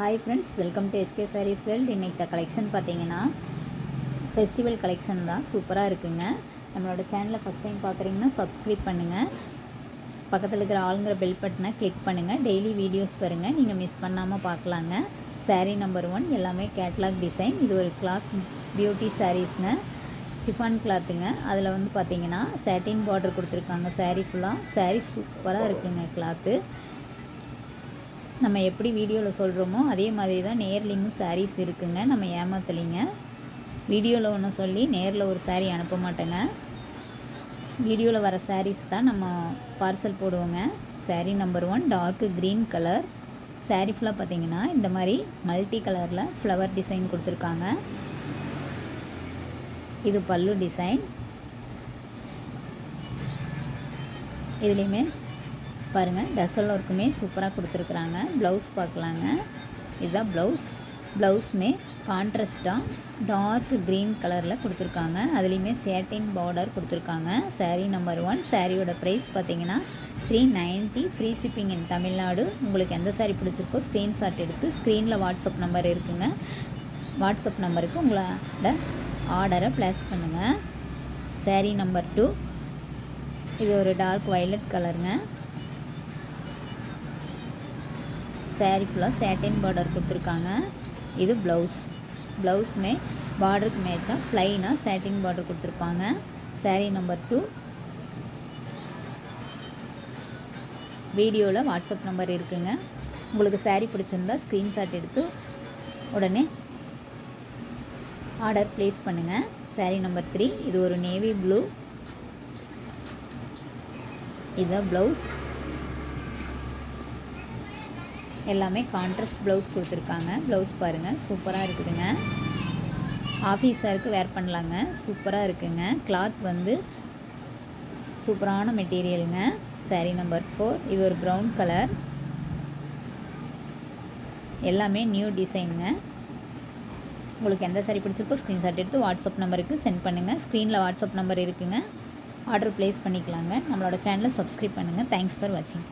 Hi friends, welcome to SK sarees world. இன்றைக்கி collection பார்த்தீங்கன்னா festival collection தான். சூப்பராக இருக்குங்க. நம்மளோட சேனலை ஃபஸ்ட் டைம் பார்க்குறீங்கன்னா சப்ஸ்கிரைப் பண்ணுங்கள். பக்கத்தில் இருக்கிற ஆளுங்கிற பெல் பட்டனை கிளிக் பண்ணுங்கள். டெய்லி வீடியோஸ் வருங்க, நீங்கள் மிஸ் பண்ணாமல் பார்க்கலாங்க. சாரீ நம்பர் 1 எல்லாமே கேட்லாக் டிசைன். இது ஒரு கிளாஸ் பியூட்டி சாரீஸ்ங்க. சிஃபான் கிளாத்துங்க. அதில் வந்து பார்த்திங்கன்னா சாட்டின் பார்டர் கொடுத்துருக்காங்க. சாரீ ஃபுல்லாக சாரீ சூப்பராக இருக்குங்க. கிளாத்து நம்ம எப்படி வீடியோவில் சொல்கிறோமோ அதே மாதிரி தான் நேர்லேயும் சாரீஸ் இருக்குங்க. நம்ம ஏமாத்தலிங்க. வீடியோவில் ஒன்று சொல்லி நேரில் ஒரு சாரீ அனுப்ப மாட்டேங்க. வீடியோவில் வர சாரீஸ் தான் நம்ம பார்சல் போடுவோங்க. Sari number 1 dark green colour. Sari ஃபுல்லாக பார்த்திங்கன்னா இந்த மாதிரி மல்டி கலரில் ஃப்ளவர் டிசைன் கொடுத்துருக்காங்க. இது பல்லு டிசைன். இதுலேயுமே பாருங்கள், டசல் ஒர்க்குமே சூப்பராக கொடுத்துருக்குறாங்க. ப்ளவுஸ் பார்க்கலாங்க. இதுதான் ப்ளவுஸுமே கான்ட்ராஸ்ட்டாக டார்க் க்ரீன் கலரில் கொடுத்துருக்காங்க. அதுலேயுமே சேட்டின் பார்டர் கொடுத்துருக்காங்க. சாரீ நம்பர் 1. சாரியோட ப்ரைஸ் பார்த்தீங்கன்னா 390. ஃப்ரீ ஷிப்பிங் இன் தமிழ்நாடு. உங்களுக்கு எந்த சாரீ பிடிச்சிருக்கோ ஸ்க்ரீன்ஷாட் எடுத்து ஸ்க்ரீனில் வாட்ஸ்அப் நம்பர் இருக்குங்க. வாட்ஸ்அப் நம்பருக்கு உங்களோட ஆர்டரை ப்ளேஸ் பண்ணுங்கள். சாரீ நம்பர் 2. இது ஒரு டார்க் வயலட் கலருங்க. சாரீ ஃபுல்லாக சேட்டின் பார்டர் கொடுத்துருக்காங்க. இது ப்ளவுஸுமே பார்டருக்கு மேட்சாக ப்ளைனாக சேட்டின் பார்டர் கொடுத்துருப்பாங்க. சாரீ நம்பர் 2. வீடியோவில் வாட்ஸ்அப் நம்பர் இருக்குங்க. உங்களுக்கு சாரீ பிடிச்சிருந்தா ஸ்க்ரீன்ஷாட் எடுத்து உடனே ஆர்டர் ப்ளேஸ் பண்ணுங்கள். சாரீ நம்பர் 3. இது ஒரு நேவி ப்ளூ. இதுதான் ப்ளவுஸ். எல்லாமே கான்ட்ராஸ்ட் ப்ளவுஸ் கொடுத்துருக்காங்க. ப்ளவுஸ் பாருங்கள், சூப்பராக இருக்குதுங்க. ஆஃபீஸருக்கு வேர் பண்ணலாங்க. சூப்பராக இருக்குங்க. கிளாத் வந்து சூப்பரான மெட்டீரியலுங்க. சாரீ நம்பர் 4. இது ஒரு ப்ரௌன் கலர். எல்லாமே நியூ டிசைனுங்க. உங்களுக்கு எந்த சாரீ பிடிச்சிருக்கோ ஸ்க்ரீன்ஷாட் எடுத்து வாட்ஸ்அப் நம்பருக்கு சென்ட் பண்ணுங்கள். ஸ்க்ரீனில் வாட்ஸ்அப் நம்பர் இருக்குங்க. ஆர்டர் ப்ளேஸ் பண்ணிக்கலாங்க. நம்மளோட சேனலை சப்ஸ்கிரைப் பண்ணுங்கள். தேங்க்ஸ் ஃபார் வாட்சிங்.